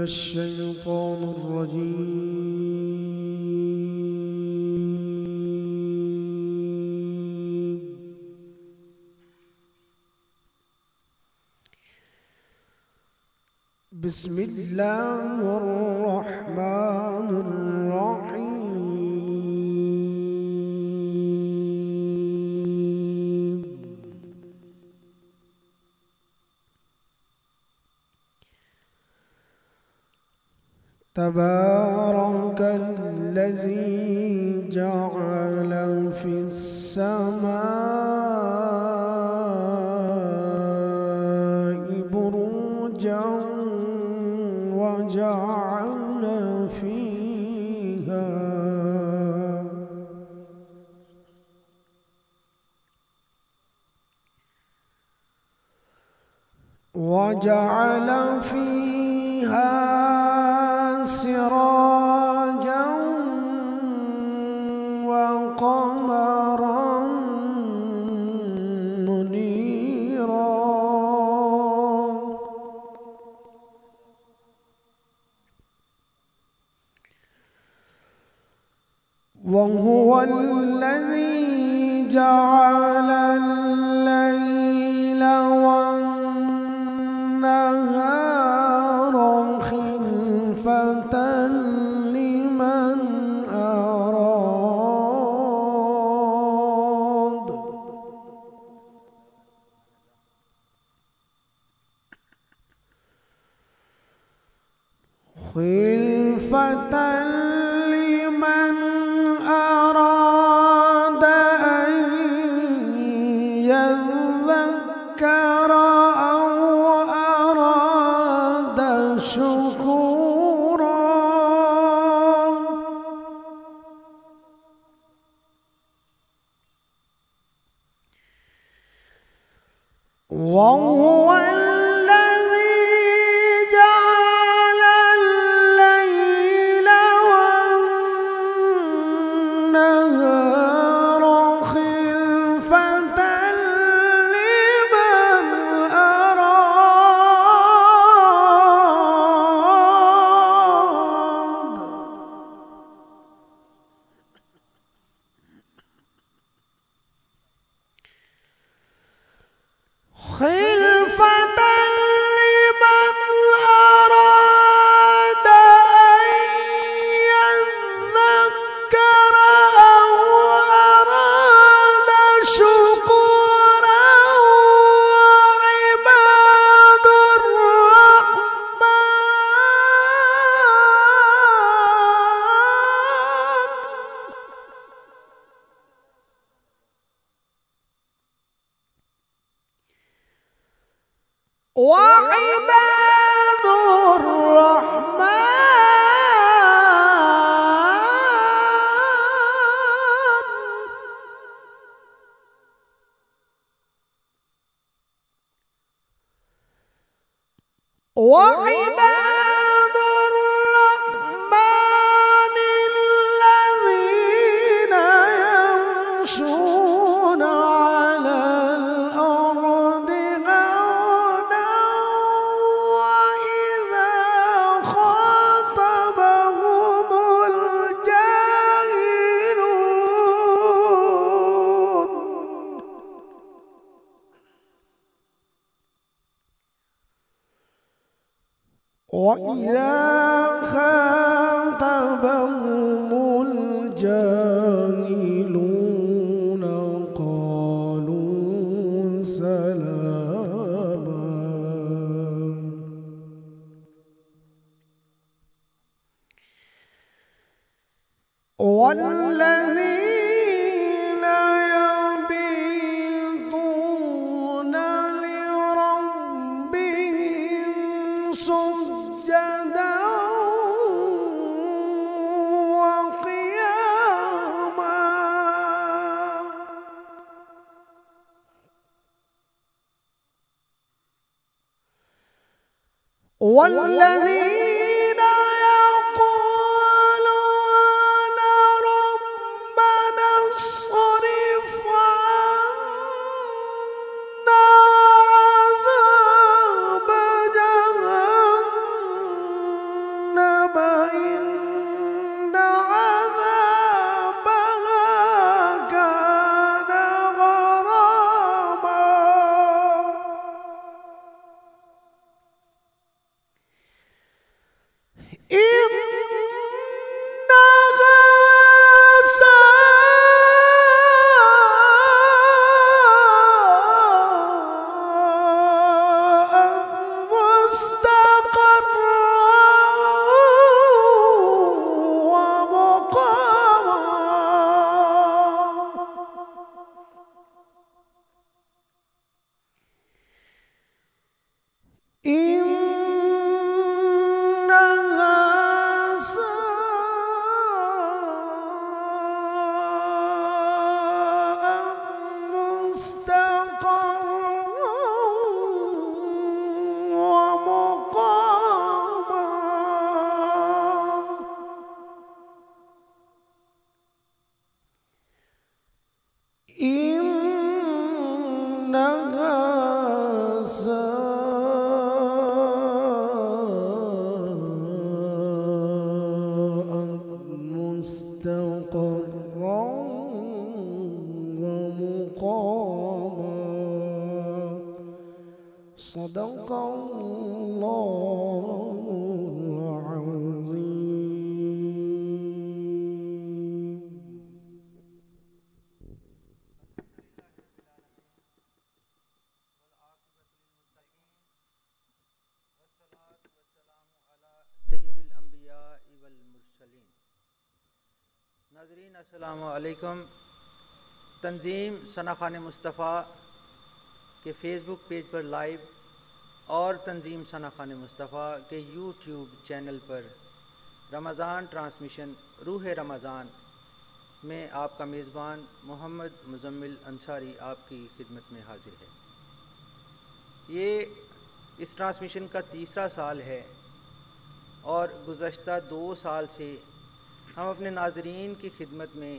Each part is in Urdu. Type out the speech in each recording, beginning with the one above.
الشيطان الرجيم. بسم الله الرحمن الرحيم. تبارك الذي جعل في السماء بروجا وجعل فيها سراجا وقمرا منيرا وهو الذي جعل الليل والنهار خلفة لمن أراد أن يذكر أو أراد شكورا وهو الذي جعل الليل والنهار خلفة لمن أراد أن يذكر أو أراد شكورا وعباد وعباد الرحمن الذين يمشون على الأرض هونا وإذا خاطبهم الجاهلون وإذا خاطبهم الجاهلون قالوا سلاما والذين يبيتون لربهم سجدا وقياما والذين يقولون ربنا اصرف عنا عذاب جهنم ناظرین السلام علیکم۔ تنظیم ثنا خان مصطفیٰ کے فیس بک پیج پر لائیو اور تنظیم ثنا خان مصطفیٰ کے یوٹیوب چینل پر رمضان ٹرانسمیشن روح رمضان میں آپ کا میزبان محمد مزمل انصاری آپ کی خدمت میں حاضر ہے۔ یہ اس ٹرانسمیشن کا تیسرا سال ہے اور گزشتہ 2 سال سے ہم اپنے ناظرین کی خدمت میں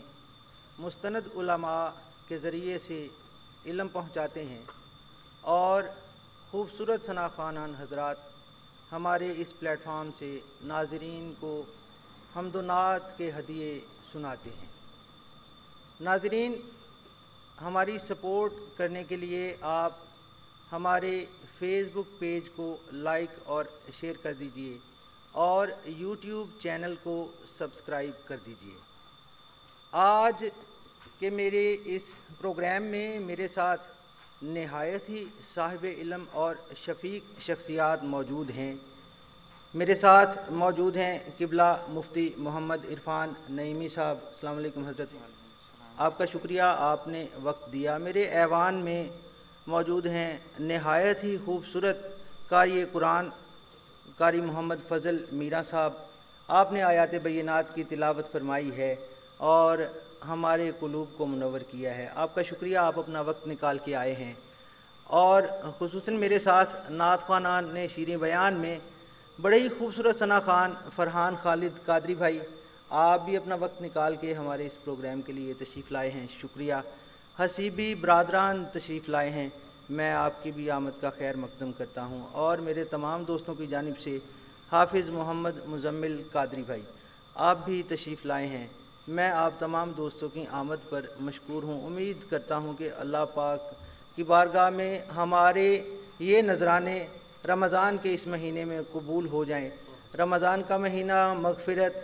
مستند علماء کے ذریعے سے علم پہنچاتے ہیں اور خوبصورت ثنا خوانان حضرات ہمارے اس پلیٹ فارم سے ناظرین کو حمد و نعت کے ہدیے سناتے ہیں۔ ناظرین، ہماری سپورٹ کرنے کے لیے آپ ہمارے فیس بک پیج کو لائک اور شیئر کر دیجئے اور یوٹیوب چینل کو سبسکرائب کر دیجئے۔ آج کے میرے اس پروگرام میں میرے ساتھ نہایت ہی صاحب علم اور شفیق شخصیات موجود ہیں۔ میرے ساتھ موجود ہیں قبلہ مفتی محمد عرفان نعیمی صاحب۔ السلام علیکم حضرت، آپ کا شکریہ، آپ نے وقت دیا۔ میرے ایوان میں موجود ہیں نہایت ہی خوبصورت قاری قرآن قاری محمد فضل میرا صاحب، آپ نے آیات بینات کی تلاوت فرمائی ہے اور ہمارے قلوب کو منور کیا ہے، آپ کا شکریہ، آپ اپنا وقت نکال کے آئے ہیں۔ اور خصوصاً میرے ساتھ نعت خوانان نے شیریں بیان میں بڑے ہی خوبصورت ثنا خوان فرحان خالد قادری بھائی، آپ بھی اپنا وقت نکال کے ہمارے اس پروگرام کے لیے تشریف لائے ہیں، شکریہ۔ حسیبی برادران تشریف لائے ہیں، میں آپ کی بھی آمد کا خیر مقدم کرتا ہوں، اور میرے تمام دوستوں کی جانب سے حافظ محمد مزمل قادری بھائی، آپ بھی تشریف لائے ہیں، میں آپ تمام دوستوں کی آمد پر مشکور ہوں۔ امید کرتا ہوں کہ اللہ پاک کی بارگاہ میں ہمارے یہ نذرانے رمضان کے اس مہینے میں قبول ہو جائیں۔ رمضان کا مہینہ مغفرت،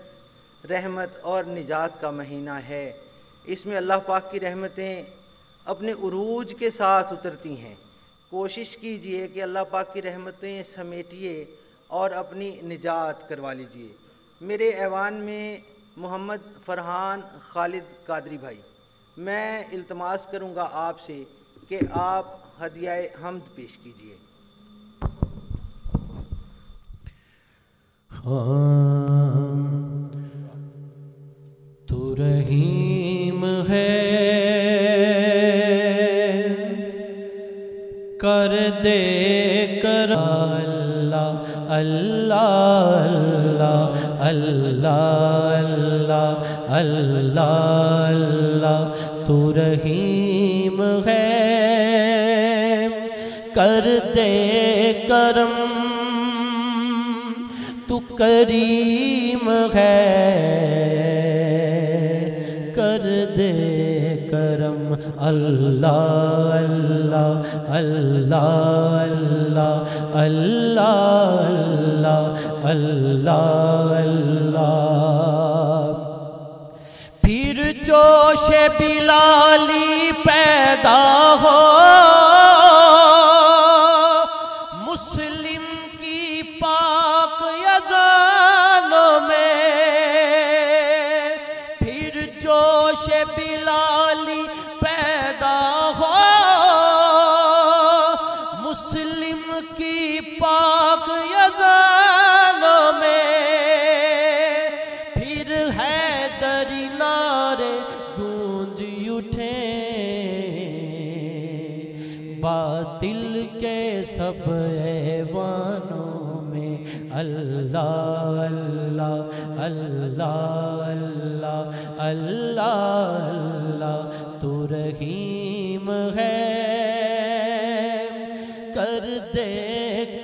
رحمت اور نجات کا مہینہ ہے، اس میں اللہ پاک کی رحمتیں اپنے عروج کے ساتھ اترتی ہیں۔ کوشش کیجئے کہ اللہ پاک کی رحمتیں سمیٹیے اور اپنی نجات کروا لیجئے۔ میرے ایوان میں محمد فرحان خالد قادری بھائی، میں التماس کروں گا آپ سے کہ آپ ہدیہ حمد پیش کیجئے۔ تو رحیم ہے، کر دے کر اللہ اللہ اللہ اللہ اللہ اللہ، تو رحیم ہے، کر دے کرم، تو کریم ہے، کر دے کرم، اللہ اللہ اللہ اللہ اللہ اللہ اللہ۔ پھر جوش بلالی پیدا ہو مسلم کی پاک اذانوں میں، پھر جوش بلالی پیدا ہو مسلم کی پاک اذانوں میں، پھر حیدری نعرے گونج اٹھیں باطل کے سب ایوانوں میں، اللہ اللہ اللہ اللہ اللہ اللہ، تو رحیم ہے، کر دے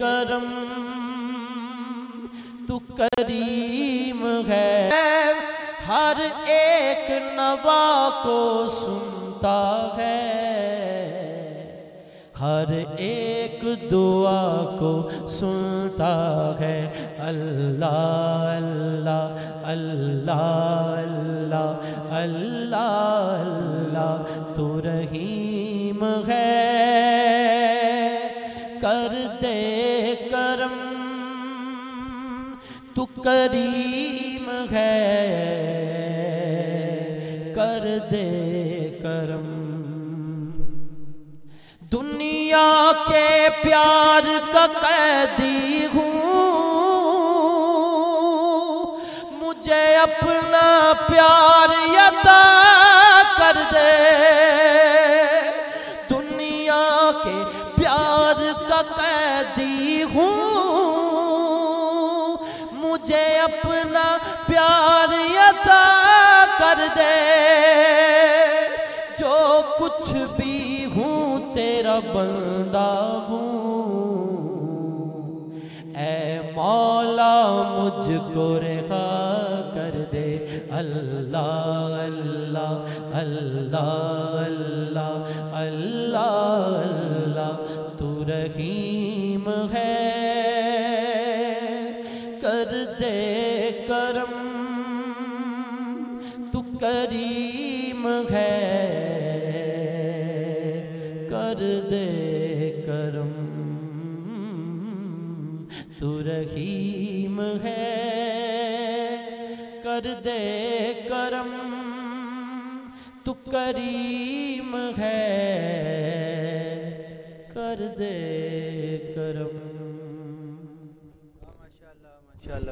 کرم، تو کریم ہے، ہر ایک نوا کو سنتا ہے، ہر ایک دعا کو سنتا ہے، اللہ اللہ اللہ اللہ اللہ اللہ، تو رحیم ہے، کر دے کرم، تو کریم ہے، دے کرم دنیا کے پیار کا قیدی ہوں مجھے اپنا پیار عطا کر دے دنیا کے پیار کا قیدی ہوں مجھے اپنا پیار عطا کر دے جو کچھ بھی ہوں تیرا بندہ ہوں اے مولا مجھ کو رہا کر دے اللہ اللہ اللہ اللہ اللہ اللہ تو رحیم ہے کر دے کرم تو کریم ہے کر دے کرم تو رحیم ہے کر دے کرم تو کریم ہے کر دے کرم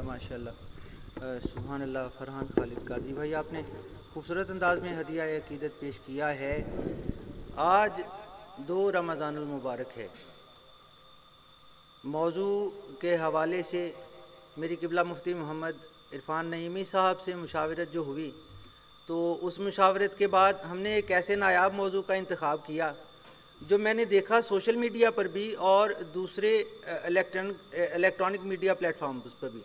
ماشاءاللہ سبحان اللہ فرحان خالد قاضی بھائی آپ نے خوبصورت انداز میں ہدیہ عقیدت پیش کیا ہے آج 2 رمضان المبارک ہے موضوع کے حوالے سے میری قبلہ مفتی محمد عرفان نعیمی صاحب سے مشاورت جو ہوئی تو اس مشاورت کے بعد ہم نے ایک ایسے نایاب موضوع کا انتخاب کیا جو میں نے دیکھا سوشل میڈیا پر بھی اور دوسرے الیکٹرانک میڈیا پلیٹ فارمز پر بھی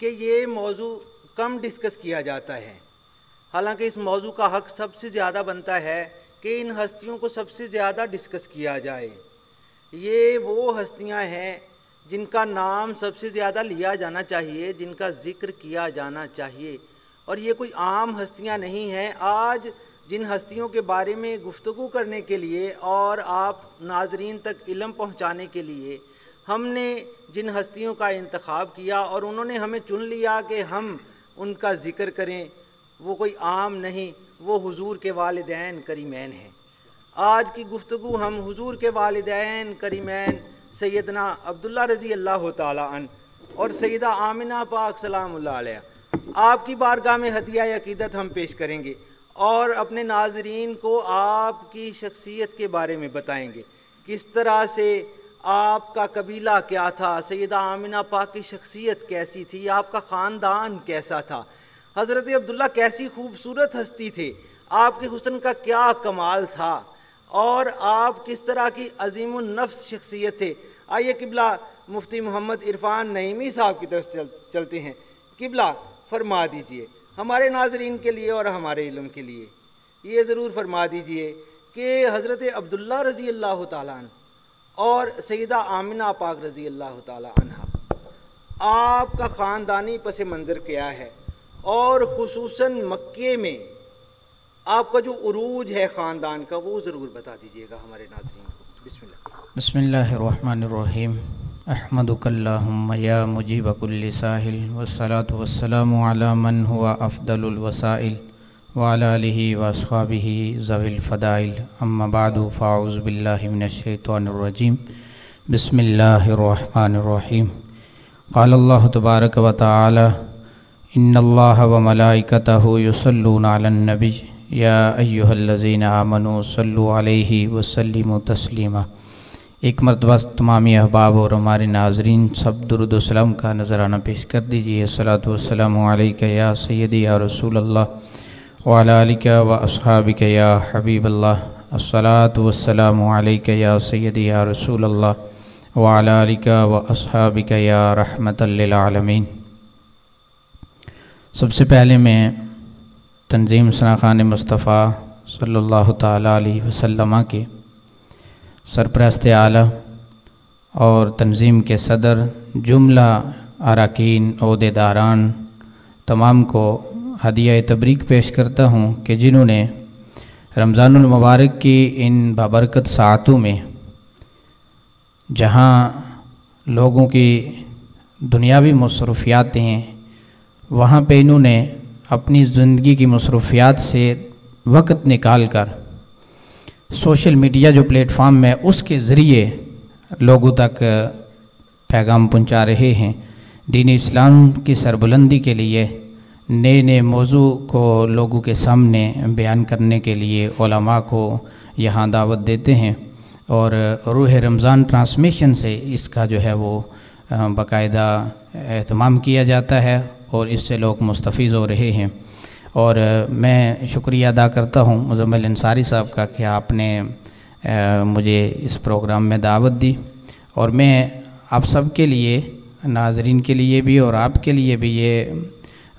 کہ یہ موضوع کم ڈسکس کیا جاتا ہے حالانکہ اس موضوع کا حق سب سے زیادہ بنتا ہے کہ ان ہستیوں کو سب سے زیادہ ڈسکس کیا جائے یہ وہ ہستیاں ہیں جن کا نام سب سے زیادہ لیا جانا چاہیے جن کا ذکر کیا جانا چاہیے اور یہ کوئی عام ہستیاں نہیں ہیں آج جن ہستیوں کے بارے میں گفتگو کرنے کے لیے اور آپ ناظرین تک علم پہنچانے کے لیے ہم نے جن ہستیوں کا انتخاب کیا اور انہوں نے ہمیں چن لیا کہ ہم ان کا ذکر کریں وہ کوئی عام نہیں وہ حضور کے والدین کریمین ہیں آج کی گفتگو ہم حضور کے والدین کریمین سیدنا عبداللہ رضی اللہ تعالیٰ عنہ اور سیدہ آمنہ پاک سلام اللہ علیہ آپ کی بارگاہ میں ہدیہ عقیدت ہم پیش کریں گے اور اپنے ناظرین کو آپ کی شخصیت کے بارے میں بتائیں گے کس طرح سے آپ کا قبیلہ کیا تھا سیدہ آمنہ پاک کی شخصیت کیسی تھی آپ کا خاندان کیسا تھا حضرت عبداللہ کیسی خوبصورت ہستی تھے آپ کے حسن کا کیا کمال تھا اور آپ کس طرح کی عظیم النفس شخصیت تھے آئیے قبلہ مفتی محمد عرفان نعیمی صاحب کی طرف چلتے ہیں قبلہ فرما دیجئے ہمارے ناظرین کے لیے اور ہمارے علم کے لیے یہ ضرور فرما دیجئے کہ حضرت عبداللہ رضی اللہ تعالیٰ عنہ اور سیدہ آمنہ پاک رضی اللہ تعالیٰ عنہ آپ کا خاندانی پس منظر کیا ہے اور خصوصاً مکے میں آپ کا جو عروج ہے خاندان کا وہ ضرور بتا دیجئے گا ہمارے ناظرین کو بسم اللہ الرحمن الرحیم احمدک اللہم یا مجیب کل ساحل والصلاة والسلام علی من ہوا افضل الوسائل وعلی آلہ واصحابہ ذوی الفضائل اما بعد فاعوذ باللہ من الشیطان الرجیم بسم اللہ الرحمن الرحیم قال اللہ تبارک و تعالی ان اللہ وملائکتہ یصلون علی النبی یا ایہا الذین آمنوا صلوا علیہ وسلموا تسلیما ایک مرتبہ تمامی احباب اور ہمارے ناظرین سب درود و سلام کا نذرانہ پیش کر دیجئے الصلاۃ والسلام علیک یا سیدی یا رسول اللہ وعلی آلک و اصحابک یا حبیب اللہ الصلاۃ والسلام علیک یا سیدی یا رسول اللہ وعلی آلک و اصحابک یا رحمۃ للعالمین سب سے پہلے میں تنظیم ثناخوان مصطفیٰ صلی اللہ تعالیٰ علیہ وسلم کے سرپرست اعلیٰ اور تنظیم کے صدر جملہ اراکین عہدے داران تمام کو ہدیہ تبریک پیش کرتا ہوں کہ جنہوں نے رمضان المبارک کی ان بابرکت ساعتوں میں جہاں لوگوں کی دنیاوی مصروفیات ہیں وہاں پہ انہوں نے اپنی زندگی کی مصروفیات سے وقت نکال کر سوشل میڈیا جو پلیٹ فارم ہے اس کے ذریعے لوگوں تک پیغام پہنچا رہے ہیں، دین اسلام کی سربلندی کے لیے نئے نئے موضوع کو لوگوں کے سامنے بیان کرنے کے لیے علماء کو یہاں دعوت دیتے ہیں، اور روح رمضان ٹرانسمیشن سے اس کا جو ہے وہ باقاعدہ اہتمام کیا جاتا ہے اور اس سے لوگ مستفید ہو رہے ہیں۔ اور میں شکریہ ادا کرتا ہوں مزمل انصاری صاحب کا کہ آپ نے مجھے اس پروگرام میں دعوت دی، اور میں آپ سب کے لیے، ناظرین کے لیے بھی اور آپ کے لیے بھی یہ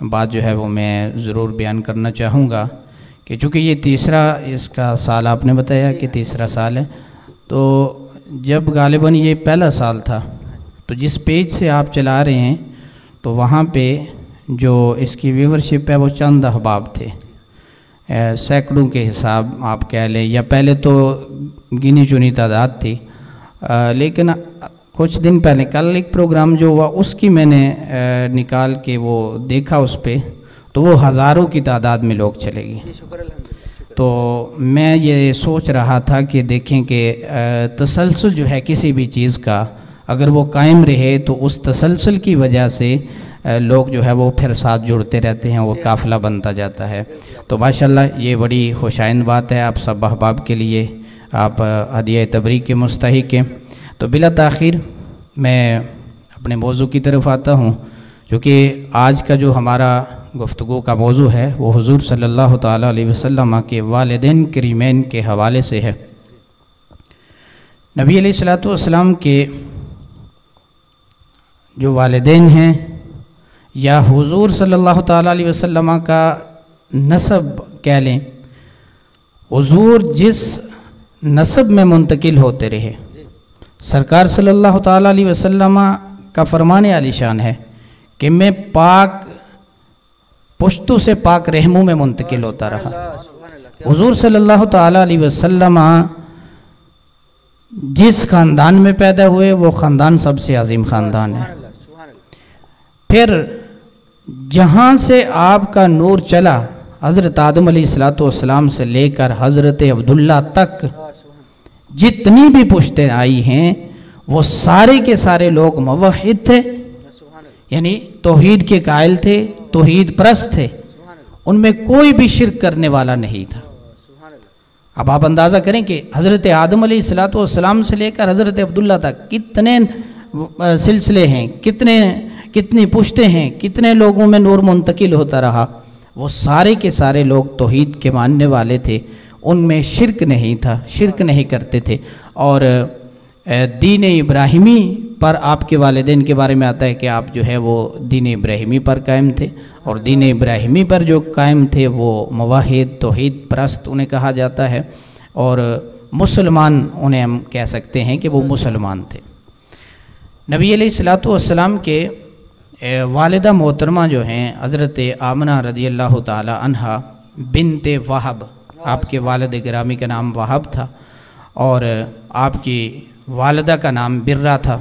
بات جو ہے وہ میں ضرور بیان کرنا چاہوں گا کہ چونکہ یہ تیسرا اس کا سال آپ نے بتایا کہ تیسرا سال ہے، تو جب غالباً یہ پہلا سال تھا تو جس پیج سے آپ چلا رہے ہیں تو وہاں پہ جو اس کی ویورشپ ہے وہ چند احباب تھے، سینکڑوں کے حساب آپ کہہ لیں، یا پہلے تو گنی چنی تعداد تھی، لیکن کچھ دن پہلے کل ایک پروگرام جو ہوا اس کی میں نے نکال کے وہ دیکھا اس پہ، تو وہ ہزاروں کی تعداد میں لوگ چلے گئے۔ تو میں یہ سوچ رہا تھا کہ دیکھیں کہ تسلسل جو ہے کسی بھی چیز کا اگر وہ قائم رہے تو اس تسلسل کی وجہ سے لوگ جو ہے وہ پھر ساتھ جڑتے رہتے ہیں اور قافلہ بنتا جاتا ہے۔ تو ماشاءاللہ یہ بڑی خوشائند بات ہے آپ سب احباب کے لیے، آپ ہدیہ تبریک کے مستحق ہیں۔ تو بلا تاخیر میں اپنے موضوع کی طرف آتا ہوں، جو کہ آج کا جو ہمارا گفتگو کا موضوع ہے وہ حضور صلی اللہ تعالیٰ علیہ وسلم کے والدین کریمین کے حوالے سے ہے۔ نبی علیہ الصلوۃ والسلام کے جو والدین ہیں یا حضور صلی اللہ تعالیٰ علیہ وسلم کا نسب کہہ لیں، حضور جس نسب میں منتقل ہوتے رہے، سرکار صلی اللہ تعالیٰ علیہ وسلم کا فرمان عالی شان ہے کہ میں پاک پشتو سے پاک رحموں میں منتقل ہوتا رہا۔ حضور صلی اللہ تعالیٰ علیہ وسلم جس خاندان میں پیدا ہوئے وہ خاندان سب سے عظیم خاندان ہے۔ پھر جہاں سے آپ کا نور چلا، حضرت آدم علیہ السلام سے لے کر حضرت عبداللہ تک جتنی بھی پشتیں آئی ہیں وہ سارے کے سارے لوگ موحد تھے، یعنی توحید کے قائل تھے، توحید پرست تھے، ان میں کوئی بھی شرک کرنے والا نہیں تھا۔ اب آپ اندازہ کریں کہ حضرت آدم علیہ السلام سے لے کر حضرت عبداللہ تک کتنے سلسلے ہیں، کتنی پشتیں ہیں، کتنے لوگوں میں نور منتقل ہوتا رہا، وہ سارے کے سارے لوگ توحید کے ماننے والے تھے، ان میں شرک نہیں تھا، شرک نہیں کرتے تھے۔ اور دین ابراہیمی پر آپ کے والدین کے بارے میں آتا ہے کہ آپ جو ہے وہ دین ابراہیمی پر قائم تھے، اور دین ابراہیمی پر جو قائم تھے وہ موحد توحید پرست انہیں کہا جاتا ہے، اور مسلمان انہیں ہم کہہ سکتے ہیں کہ وہ مسلمان تھے۔ نبی علیہ الصلوۃ والسلام کے والدہ محترمہ جو ہیں حضرت آمنہ رضی اللہ تعالی عنہا بنت وہب، آپ کے والد گرامی کا نام وہب تھا اور آپ کی والدہ کا نام برہ تھا۔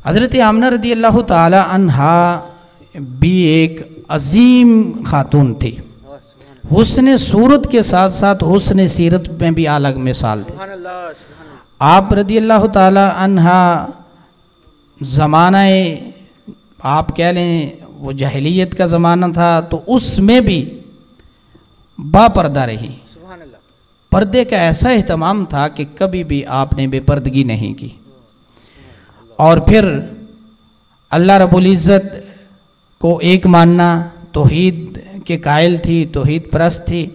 حضرت آمنہ رضی اللہ تعالی عنہا بھی ایک عظیم خاتون تھی، حسن صورت کے ساتھ ساتھ حسن سیرت میں بھی الگ مثال تھی۔ آپ رضی اللہ تعالی عنہا زمانہ آپ کہہ لیں وہ جاہلیت کا زمانہ تھا، تو اس میں بھی با پردہ رہی، پردے کا ایسا اہتمام تھا کہ کبھی بھی آپ نے بے پردگی نہیں کی۔ اور پھر اللہ رب العزت کو ایک ماننا، توحید کے قائل تھی، توحید پرست تھی،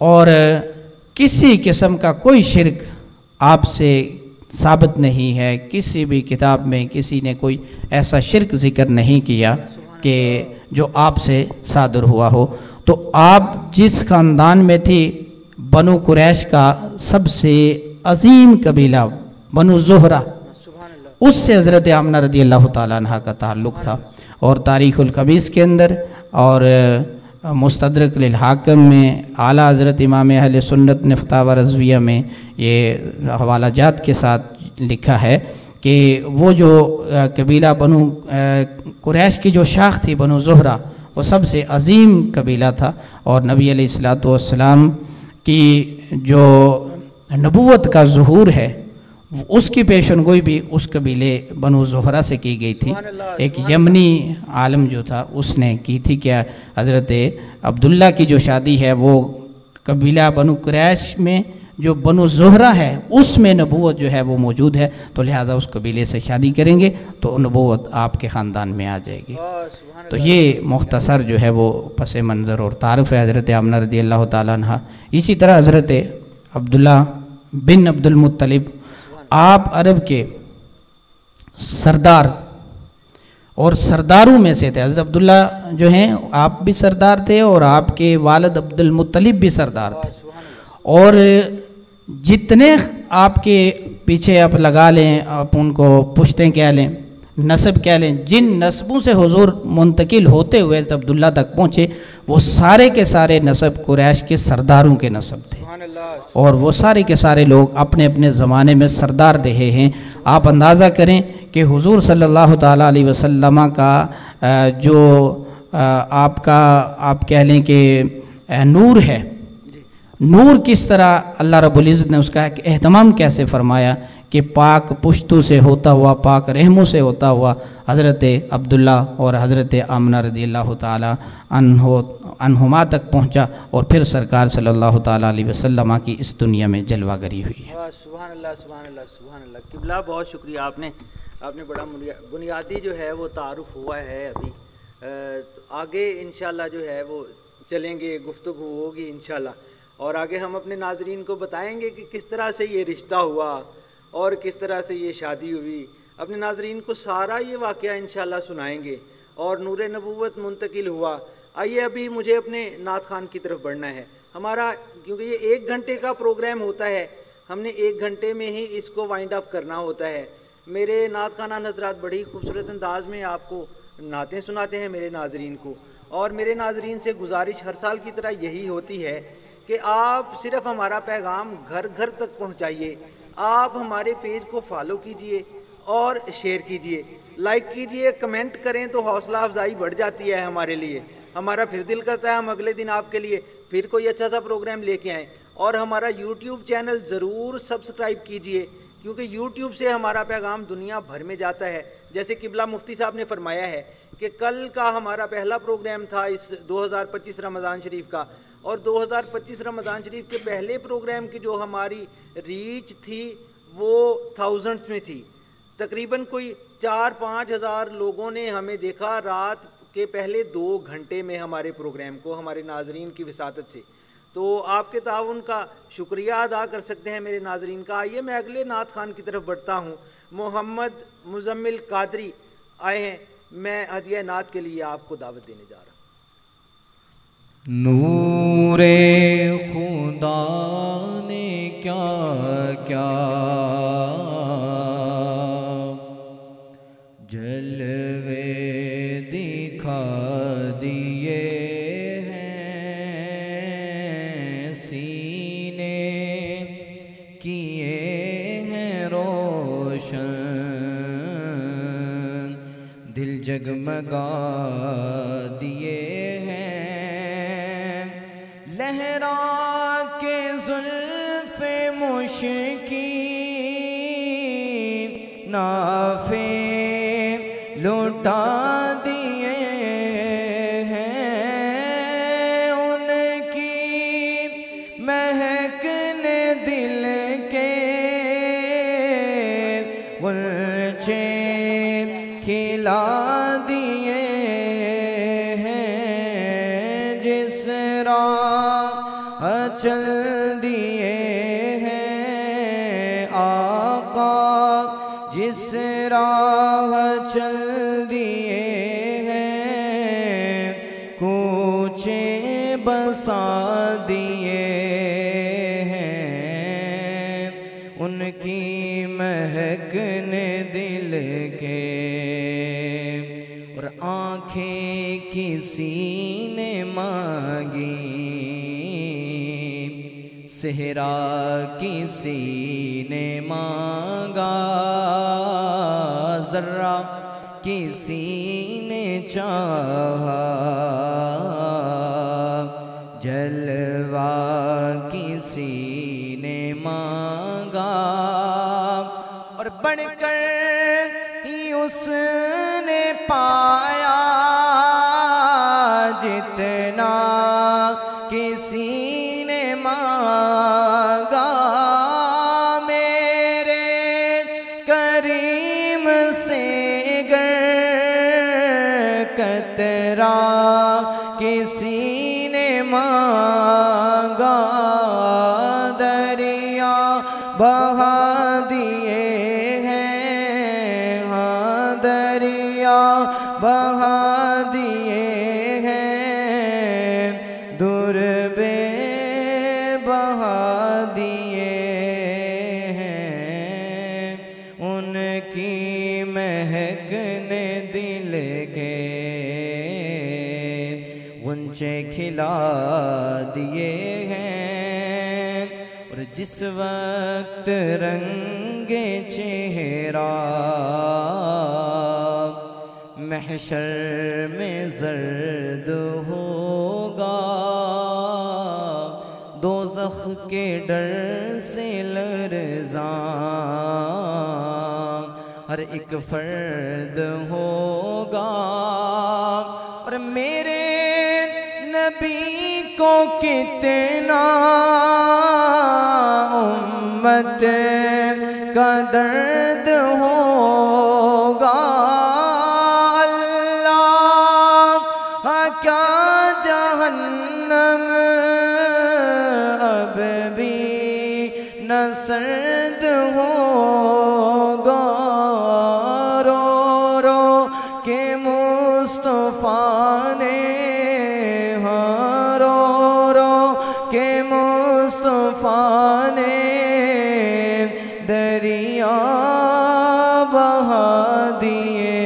اور کسی قسم کا کوئی شرک آپ سے ثابت نہیں ہے، کسی بھی کتاب میں کسی نے کوئی ایسا شرک ذکر نہیں کیا کہ جو آپ سے صادر ہوا ہو۔ تو آپ جس خاندان میں تھی، بنو قریش کا سب سے عظیم قبیلہ بنو زہرہ، اس سے حضرت آمنہ رضی اللہ تعالیٰ عنہ کا تعلق تھا۔ اور تاریخ الخبیث کے اندر اور مستدرک للحاکم میں اعلیٰ حضرت امام اہل سنت نے فتاوی رضویہ میں یہ حوالہ جات کے ساتھ لکھا ہے کہ وہ جو قبیلہ بنو قریش کی جو شاخ تھی بنو زہرہ، وہ سب سے عظیم قبیلہ تھا، اور نبی علیہ الصلوۃ والسلام کی جو نبوت کا ظہور ہے اس کی پیشن گوئی بھی اس قبیلے بنو زہرہ سے کی گئی تھی۔ ایک یمنی عالم جو تھا اس نے کی تھی کہ حضرت عبداللہ کی جو شادی ہے وہ قبیلہ بنو قریش میں جو بنو زہرہ ہے اس میں نبوت جو ہے وہ موجود ہے، تو لہٰذا اس قبیلے سے شادی کریں گے تو نبوت آپ کے خاندان میں آ جائے گی۔ تو یہ مختصر جو ہے وہ پس منظر اور تعارف ہے حضرت آمنہ رضی اللہ تعالیٰ عنہ۔ اسی طرح حضرت عبداللہ بن عبد المطلب آپ عرب کے سردار اور سرداروں میں سے تھے۔ حضرت عبداللہ جو ہیں آپ بھی سردار تھے اور آپ کے والد عبد المطلب بھی سردار تھے، اور جتنے آپ کے پیچھے آپ لگا لیں، آپ ان کو پشتیں کہہ لیں، نسب کہہ لیں، جن نسبوں سے حضور منتقل ہوتے ہوئے حضرت عبداللہ تک پہنچے وہ سارے کے سارے نسب قریش کے سرداروں کے نسب تھے، اور وہ سارے کے سارے لوگ اپنے اپنے زمانے میں سردار رہے ہیں۔ آپ اندازہ کریں کہ حضور صلی اللہ تعالیٰ علیہ وسلم کا جو آپ کہہ لیں کہ نور ہے، نور کس طرح اللہ رب العزت نے اس کا اہتمام کیسے فرمایا کہ پاک پشتوں سے ہوتا ہوا، پاک رحموں سے ہوتا ہوا حضرت عبداللہ اور حضرت آمنہ رضی اللہ تعالیٰ عنہما تک پہنچا، اور پھر سرکار صلی اللہ تعالیٰ علیہ وسلم کی اس دنیا میں جلوہ گری ہوئی ہے۔ سبحان اللہ سبحان اللہ سبحان اللہ۔ قبلہ بہت شکریہ، آپ نے بڑا بنیادی جو ہے وہ تعارف ہوا ہے ابھی، آگے انشاءاللہ جو ہے وہ چلیں گے، گفتگو ہوگی انشاءاللہ، اور آگے ہم اپنے ناظرین کو بتائیں گے کہ کس طرح سے یہ رشتہ ہوا اور کس طرح سے یہ شادی ہوئی، اپنے ناظرین کو سارا یہ واقعہ انشاءاللہ سنائیں گے، اور نور نبوت منتقل ہوا۔ آئیے ابھی مجھے اپنے نعت خان کی طرف بڑھنا ہے ہمارا، کیونکہ یہ 1 گھنٹے کا پروگرام ہوتا ہے، ہم نے 1 گھنٹے میں ہی اس کو وائنڈ اپ کرنا ہوتا ہے۔ میرے نعت خانان حضرات بڑی خوبصورت انداز میں آپ کو نعتیں سناتے ہیں میرے ناظرین کو، اور میرے ناظرین سے گزارش ہر سال کی طرح یہی ہوتی ہے کہ آپ صرف ہمارا پیغام گھر گھر تک پہنچائیے، آپ ہمارے پیج کو فالو کیجئے اور شیئر کیجئے، لائک کیجئے، کمنٹ کریں تو حوصلہ افزائی بڑھ جاتی ہے ہمارے لیے، ہمارا پھر دل کرتا ہے ہم اگلے دن آپ کے لیے پھر کوئی اچھا سا پروگرام لے کے آئیں۔ اور ہمارا یوٹیوب چینل ضرور سبسکرائب کیجئے، کیونکہ یوٹیوب سے ہمارا پیغام دنیا بھر میں جاتا ہے۔ جیسے قبلہ مفتی صاحب نے فرمایا ہے کہ کل کا ہمارا پہلا پروگرام تھا اس 2025 رمضان شریف کا، اور 2025 رمضان شریف کے پہلے پروگرام کی جو ہماری ریچ تھی وہ تھاؤزنڈز میں تھی، تقریباً کوئی 4-5 ہزار لوگوں نے ہمیں دیکھا رات کے پہلے 2 گھنٹے میں ہمارے پروگرام کو، ہمارے ناظرین کی وساطت سے۔ تو آپ کے تعاون کا شکریہ ادا کر سکتے ہیں میرے ناظرین کا۔ آئیے میں اگلے نعت خان کی طرف بڑھتا ہوں، محمد مزمل قادری آئے ہیں، میں ہدیہ نعت کے لیے آپ کو دعوت دینے جا رہا ہوں۔ نور خدا نے کیا کیا جلوے دکھا دیے ہیں، سینے کیے ہیں روشن، دل جگمگا دیے ہیں، لہرا کے زلف مشکی نافے لوٹا دیے ہیں، ان کی مہک نے دل کے غنچے کھلا دیے ہیں، جس راہ چل دیے ہیں آقا، جس راہ چل دیے ہیں، کوچے بسا دیے ہیں، ان کی مہک نے دل کے، اور آنکھیں کسی نے مانگی، صحرا کسی نے مانگا، ذرہ کسی نے چاہا، پایا جتنا کسی نے مانگا، میرے کریم سے گر قطرہ کسی نے مانگا، دریا بہا دیے ہیں، ہاں دریا بہا دیے ہیں، در بے بہا دیے ہیں، ان کی مہک نے دل کے غنچے کھلا دیے ہیں، اور جس وقت رنگ چہرہ محشر میں زرد ہوگا، دوزخ کے ڈر سے لرزاں ہر ایک فرد ہوگا، اور میرے نبی کو کتنا امت کا درد ہوگا، کیا جہنم اب بھی نہ سرد ہوگا، رو رو کے مصطفیٰ نے، ہاں رو رو کے مصطفیٰ نے دریا بہا دیے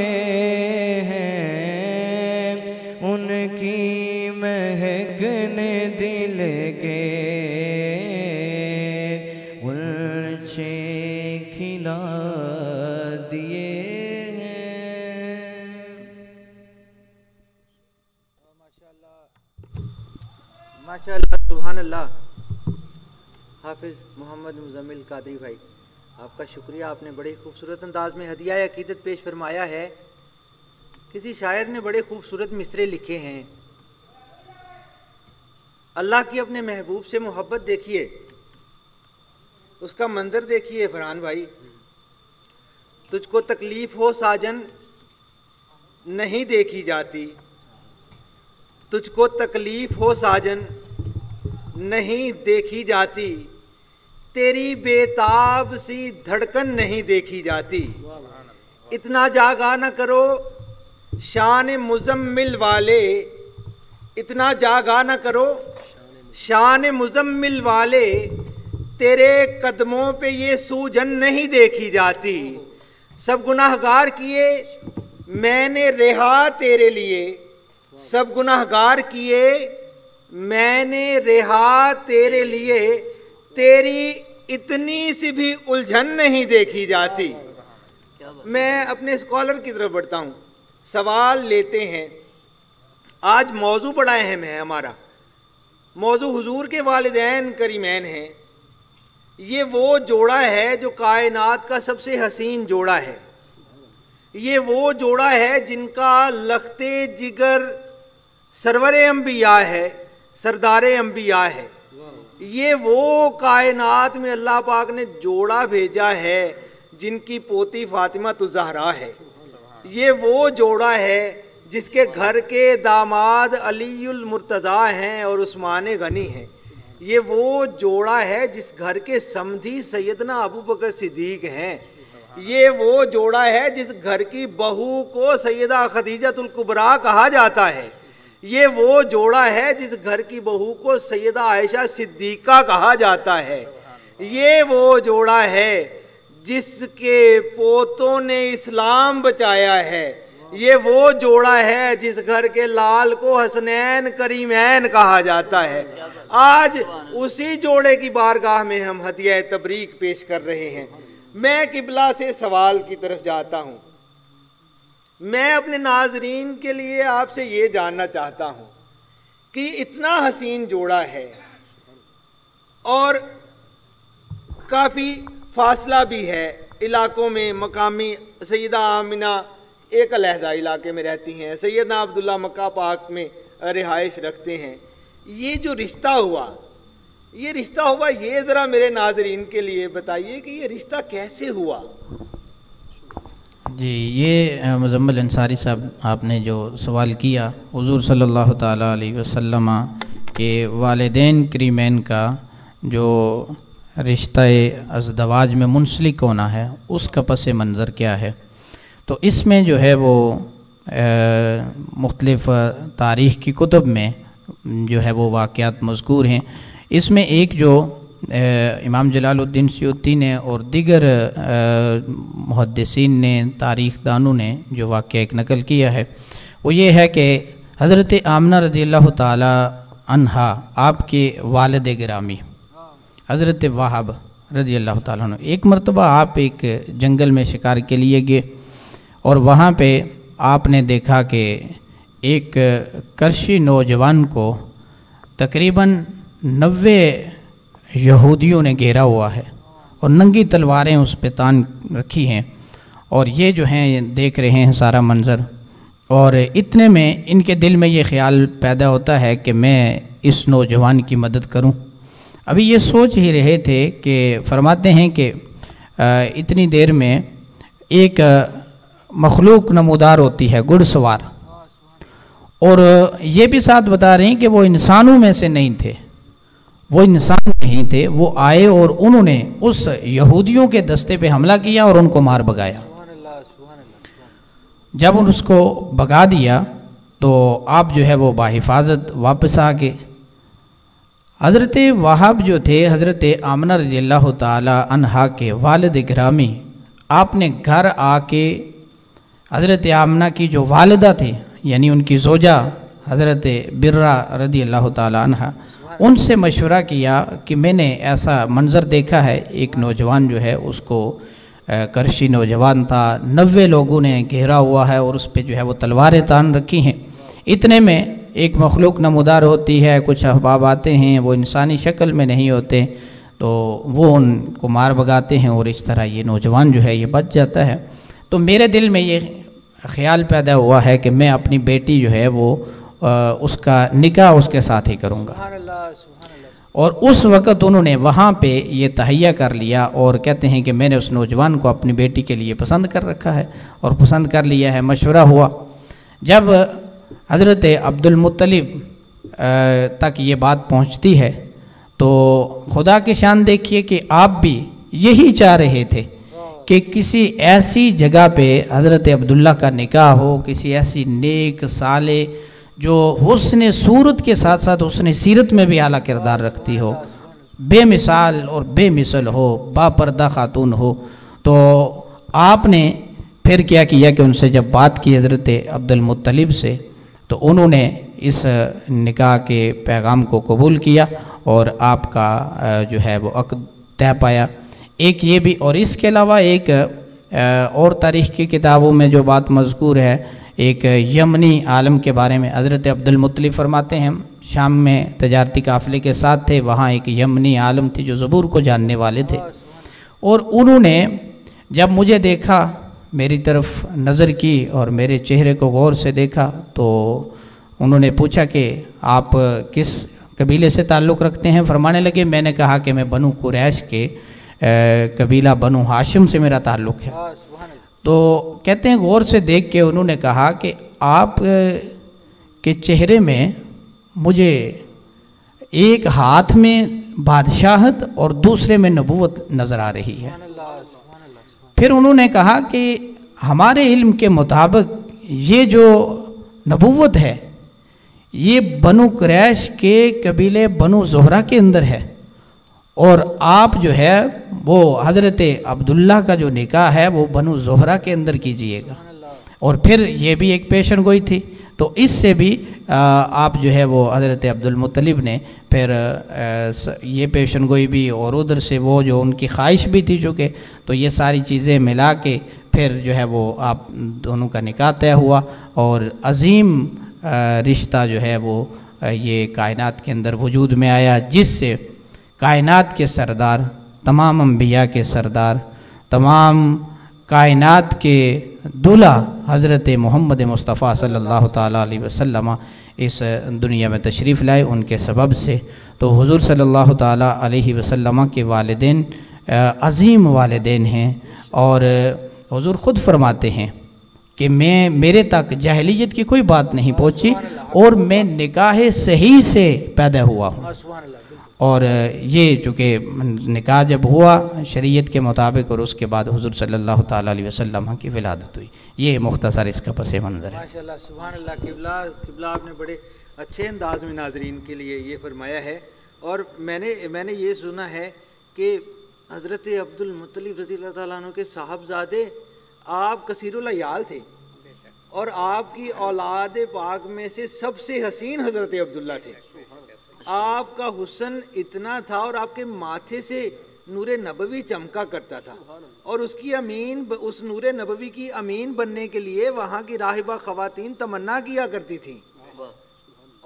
ہیں، ان کی مہک نے دل کے غنچے کھلا دیے ہیں۔ ماشاءاللہ سبحان اللہ۔ حافظ محمد مزمل قادری بھائی، آپ کا شکریہ، آپ نے بڑے خوبصورت انداز میں ہدیہ عقیدت پیش فرمایا ہے۔ کسی شاعر نے بڑے خوبصورت مصرے لکھے ہیں، اللہ کی اپنے محبوب سے محبت دیکھیے، اس کا منظر دیکھیے فرحان بھائی، تجھ کو تکلیف ہو ساجن نہیں دیکھی جاتی، تجھ کو تکلیف ہو ساجن نہیں دیکھی جاتی، تیری بے تاب سی دھڑکن نہیں دیکھی جاتی، اتنا جاگا نہ کرو شان مزمل والے، اتنا جاگا نہ کرو شان مزمل والے، تیرے قدموں پہ یہ سوجن نہیں دیکھی جاتی، سب گناہگار کیے میں نے رہا تیرے لیے، سب گناہگار کیے میں نے رہا تیرے لیے، تیری اتنی سی بھی الجھن نہیں دیکھی جاتی۔ میں اپنے اسکالر کی طرف بڑھتا ہوں، سوال لیتے ہیں۔ آج موضوع بڑا اہم ہے ہمارا، موضوع حضور کے والدین کریمین ہیں۔ یہ وہ جوڑا ہے جو کائنات کا سب سے حسین جوڑا ہے، یہ وہ جوڑا ہے جن کا لخت جگر سرور انبیاء ہے، سردار انبیاء ہے۔ یہ وہ کائنات میں اللہ پاک نے جوڑا بھیجا ہے جن کی پوتی فاطمہ الزہرا ہے۔ یہ وہ جوڑا ہے جس کے گھر کے داماد علی المرتضیٰ ہیں اور عثمان غنی ہیں۔ یہ وہ جوڑا ہے جس گھر کے سمدھی سیدنا ابو بکر صدیق ہیں۔ یہ وہ جوڑا ہے جس گھر کی بہو کو سیدہ خدیجہ الکبریٰ کہا جاتا ہے۔ یہ وہ جوڑا ہے جس گھر کی بہو کو سیدہ عائشہ صدیقہ کہا جاتا ہے۔ یہ وہ جوڑا ہے جس کے پوتوں نے اسلام بچایا ہے۔ یہ وہ جوڑا ہے جس گھر کے لال کو حسنین کریمین کہا جاتا ہے۔ آج اسی جوڑے کی بارگاہ میں ہم ہدیہ تبریک پیش کر رہے ہیں۔ میں قبلہ سے سوال کی طرف جاتا ہوں۔ میں اپنے ناظرین کے لیے آپ سے یہ جاننا چاہتا ہوں کہ اتنا حسین جوڑا ہے اور کافی فاصلہ بھی ہے علاقوں میں، مقامی سیدہ آمنہ ایک علیحدہ علاقے میں رہتی ہیں، سیدنا عبداللہ مکہ پاک میں رہائش رکھتے ہیں. یہ جو رشتہ ہوا یہ ذرا میرے ناظرین کے لیے بتائیے کہ یہ رشتہ کیسے ہوا؟ جی، یہ مزمل انصاری صاحب آپ نے جو سوال کیا، حضور صلی اللہ تعالیٰ علیہ وسلم کے والدین کریمین کا جو رشتہ ازدواج میں منسلک ہونا ہے اس کا پس منظر کیا ہے. تو اس میں جو ہے وہ مختلف تاریخ کی کتب میں جو ہے وہ واقعات مذکور ہیں. اس میں ایک جو امام جلال الدین سیوطی نے اور دیگر محدثین نے، تاریخ دانوں نے جو واقعہ ایک نقل کیا ہے وہ یہ ہے کہ حضرت آمنہ رضی اللہ تعالی عنہا، آپ کے والد گرامی حضرت وہب رضی اللہ تعالیٰ عنہ، ایک مرتبہ آپ ایک جنگل میں شکار کے لیے گئے اور وہاں پہ آپ نے دیکھا کہ ایک کرشی نوجوان کو تقریباً 90 یہودیوں نے گھیرا ہوا ہے اور ننگی تلواریں اس پہ تان رکھی ہیں، اور یہ جو ہیں دیکھ رہے ہیں سارا منظر، اور اتنے میں ان کے دل میں یہ خیال پیدا ہوتا ہے کہ میں اس نوجوان کی مدد کروں. ابھی یہ سوچ ہی رہے تھے کہ فرماتے ہیں کہ اتنی دیر میں ایک مخلوق نمودار ہوتی ہے، گھڑ سوار، اور یہ بھی ساتھ بتا رہے ہیں کہ وہ انسانوں میں سے نہیں تھے، وہ انسان نہیں تھے، وہ آئے اور انہوں نے اس یہودیوں کے دستے پہ حملہ کیا اور ان کو مار بگایا. جب ان اس کو بگا دیا تو آپ جو ہے وہ باحفاظت واپس آ گئے. حضرت وہاب جو تھے حضرت آمنہ رضی اللہ تعالی عنہا کے والد گرامی، آپ نے گھر آ کے حضرت آمنہ کی جو والدہ تھی یعنی ان کی زوجہ حضرت برہ رضی اللہ تعالی عنہا، ان سے مشورہ کیا کہ میں نے ایسا منظر دیکھا ہے، ایک نوجوان جو ہے اس کو کرشی نوجوان تھا، 90 لوگوں نے گھیرا ہوا ہے اور اس پہ جو ہے وہ تلواریں تان رکھی ہیں. اتنے میں ایک مخلوق نمودار ہوتی ہے، کچھ احباب آتے ہیں، وہ انسانی شکل میں نہیں ہوتے تو وہ ان کو مار بگاتے ہیں اور اس طرح یہ نوجوان جو ہے یہ بچ جاتا ہے. تو میرے دل میں یہ خیال پیدا ہوا ہے کہ میں اپنی بیٹی جو ہے وہ اس کا نکاح اس کے ساتھ ہی کروں گا. اور اس وقت انہوں نے وہاں پہ یہ تہیہ کر لیا اور کہتے ہیں کہ میں نے اس نوجوان کو اپنی بیٹی کے لیے پسند کر رکھا ہے اور پسند کر لیا ہے. مشورہ ہوا، جب حضرت عبد المطلب تک یہ بات پہنچتی ہے تو خدا کی شان دیکھیے کہ آپ بھی یہی چاہ رہے تھے کہ کسی ایسی جگہ پہ حضرت عبداللہ کا نکاح ہو، کسی ایسی نیک صالح جو حسن صورت کے ساتھ ساتھ حسن سیرت میں بھی اعلیٰ کردار رکھتی ہو، بے مثال اور بے مثل ہو، با پردہ خاتون ہو. تو آپ نے پھر کیا کیا کہ ان سے جب بات کی حضرت عبد المطلب سے تو انہوں نے اس نکاح کے پیغام کو قبول کیا اور آپ کا جو ہے وہ عقد طے پایا. ایک یہ بھی، اور اس کے علاوہ ایک اور تاریخ کی کتابوں میں جو بات مذکور ہے، ایک یمنی عالم کے بارے میں حضرت عبد المطلب فرماتے ہیں شام میں تجارتی قافلے کے ساتھ تھے، وہاں ایک یمنی عالم تھے جو زبور کو جاننے والے تھے، اور انہوں نے جب مجھے دیکھا، میری طرف نظر کی اور میرے چہرے کو غور سے دیکھا تو انہوں نے پوچھا کہ آپ کس قبیلے سے تعلق رکھتے ہیں؟ فرمانے لگے میں نے کہا کہ میں بنو قریش کے قبیلہ بنو ہاشم سے میرا تعلق ہے. تو کہتے ہیں غور سے دیکھ کے انہوں نے کہا کہ آپ کے چہرے میں مجھے ایک ہاتھ میں بادشاہت اور دوسرے میں نبوت نظر آ رہی ہے. پھر انہوں نے کہا کہ ہمارے علم کے مطابق یہ جو نبوت ہے یہ بنو قریش کے قبیلے بنو زہرہ کے اندر ہے، اور آپ جو ہے وہ حضرت عبداللہ کا جو نکاح ہے وہ بنو زہرہ کے اندر کیجئے گا. اور پھر یہ بھی ایک پیشن گوئی تھی، تو اس سے بھی آپ جو ہے وہ حضرت عبد المطلب نے پھر یہ پیشن گوئی بھی اور ادھر سے وہ جو ان کی خواہش بھی تھی چونکہ، تو یہ ساری چیزیں ملا کے پھر جو ہے وہ آپ دونوں کا نکاح طے ہوا. اور عظیم رشتہ جو ہے وہ یہ کائنات کے اندر وجود میں آیا، جس سے کائنات کے سردار، تمام انبیاء کے سردار، تمام کائنات کے دولہ حضرت محمد مصطفیٰ صلی اللہ تعالیٰ علیہ وسلم اس دنیا میں تشریف لائے ان کے سبب سے. تو حضور صلی اللہ تعالیٰ علیہ وسلم کے والدین عظیم والدین ہیں، اور حضور خود فرماتے ہیں کہ میرے تک جاہلیت کی کوئی بات نہیں پہنچی اور میں نکاح صحیح سے پیدا ہوا ہوں. اور یہ چونکہ نکاح جب ہوا شریعت کے مطابق اور اس کے بعد حضور صلی اللہ تعالیٰ علیہ وسلم کی ولادت ہوئی. یہ مختصر اس کا پس منظر ہے. ماشاءاللہ سبحان اللہ. قبلہ آپ نے بڑے اچھے انداز میں ناظرین کے لیے یہ فرمایا ہے. اور میں نے یہ سنا ہے کہ حضرت عبد المطلب رضی اللہ تعالیٰ عنہ کے صاحبزادے آپ کثیر العیال تھے، اور آپ کی اولاد پاک میں سے سب سے حسین حضرت عبداللہ تھے. آپ کا حسن اتنا تھا اور آپ کے ماتھے سے نور نبوی چمکا کرتا تھا، اور اس نور نبوی کی امین بننے کے لیے وہاں کی راہبہ خواتین تمنا کیا کرتی تھیں.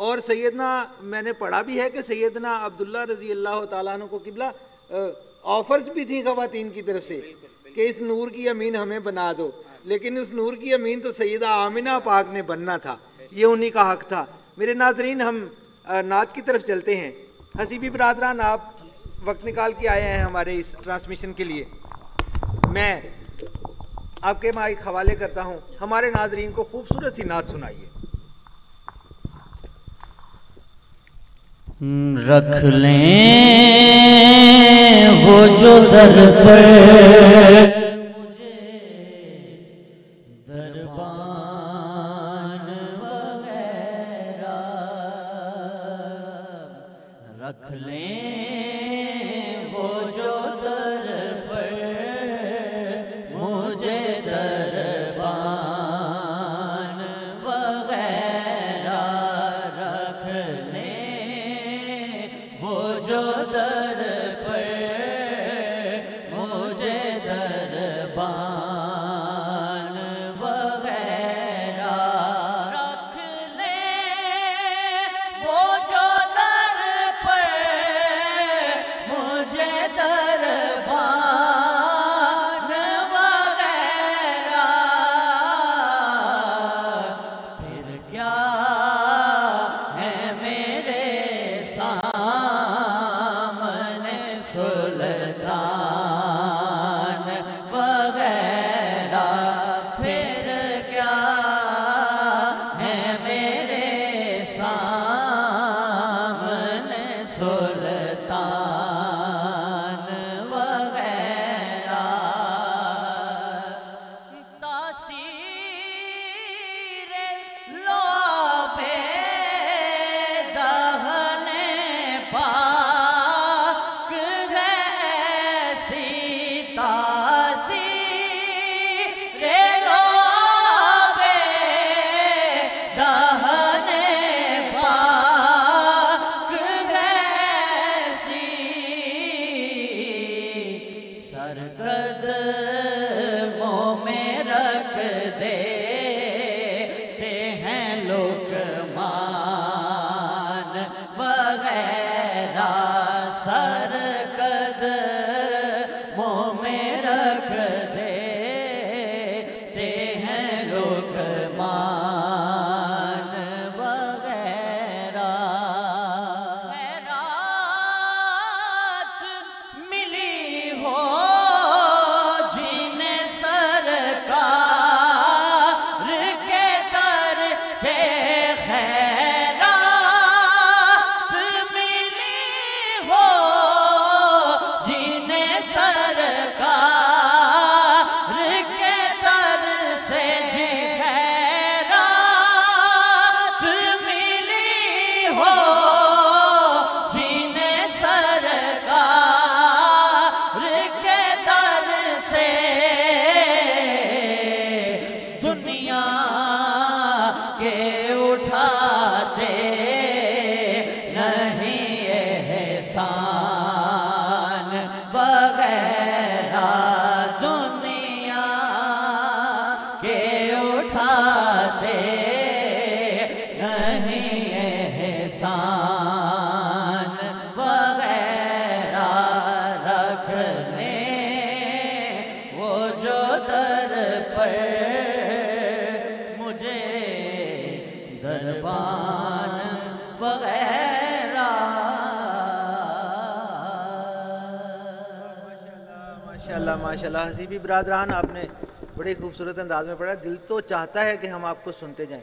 اور سیدنا میں نے پڑھا بھی ہے کہ سیدنا عبداللہ رضی اللہ تعالیٰ عنہ کو قبلہ آفرز بھی تھیں خواتین کی طرف سے کہ اس نور کی امین ہمیں بنا دو، لیکن اس نور کی امین تو سیدہ آمنہ پاک نے بننا تھا، یہ انہی کا حق تھا. میرے ناظرین ہم نعت کی طرف چلتے ہیں. حسیبی برادران آپ وقت نکال کے آئے ہیں ہمارے اس ٹرانسمیشن کے لیے. میں آپ کے مائک حوالے کرتا ہوں، ہمارے ناظرین کو خوبصورت سی نعت سنائیے. رکھ لیں وہ جو در پر دربان وغیرہ، رکھ لیں وہ جو در پر مجھے دربان وغیرہ، رکھ لیں وہ جو در پر مجھے دربان وغیرہ، رکھ لیں وہ جو در پر مجھے دربان وغیرہ، پھر کیا ہے میرے سامنے سلطان وغیرہ، پھر کیا ہے میرے سامنے سلطان وغیرہ. تاثیر لعب دہن پاک ہے ایسی، تاثیر لعب دہن پاک ہے ایسی، سر قدموں میں رکھ دیتے ہیں لقمان وغیرہ، سر قدموں میں رکھ دیتے ہیں لقمان وغیرہ. خیرات ملی ہو جنہیں سرکار کے در سے، خیرات ملی ہو جنہیں سرکار کے در سے، جی خیرات ملی ہو جنہیں سرکار کے در سے، دنیا کے اٹھاتے نہیں احسان وغیرہ، دنیا کے اٹھاتے نہیں احسان وغیرہ، رکھ لیں وہ جو در دربان وغیرہ. ماشاءاللہ ماشاءاللہ. حسیبی برادران، آپ نے بڑے خوبصورت انداز میں پڑھا. دل تو چاہتا ہے کہ ہم آپ کو سنتے جائیں،